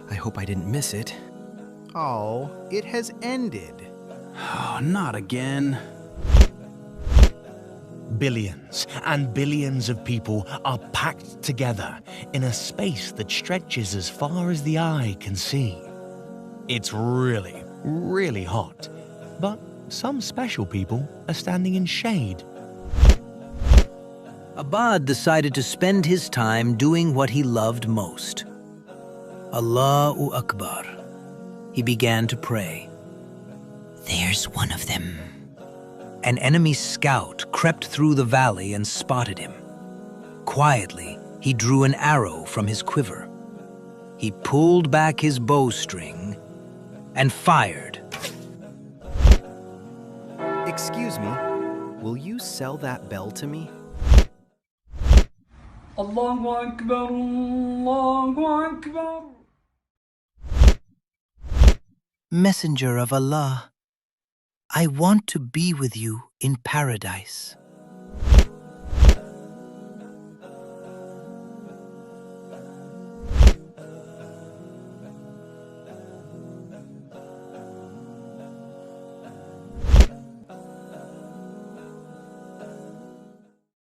I hope I didn't miss it. Oh, it has ended. Oh, not again. Billions and billions of people are packed together in a space that stretches as far as the eye can see. It's really, really hot, but some special people are standing in shade. Abbad decided to spend his time doing what he loved most. Allahu Akbar. He began to pray. There's one of them. An enemy scout crept through the valley and spotted him. Quietly, he drew an arrow from his quiver. He pulled back his bowstring and fired. Excuse me, will you sell that bell to me? Allahu Akbar, Allahu Akbar. Messenger of Allah, I want to be with you in paradise.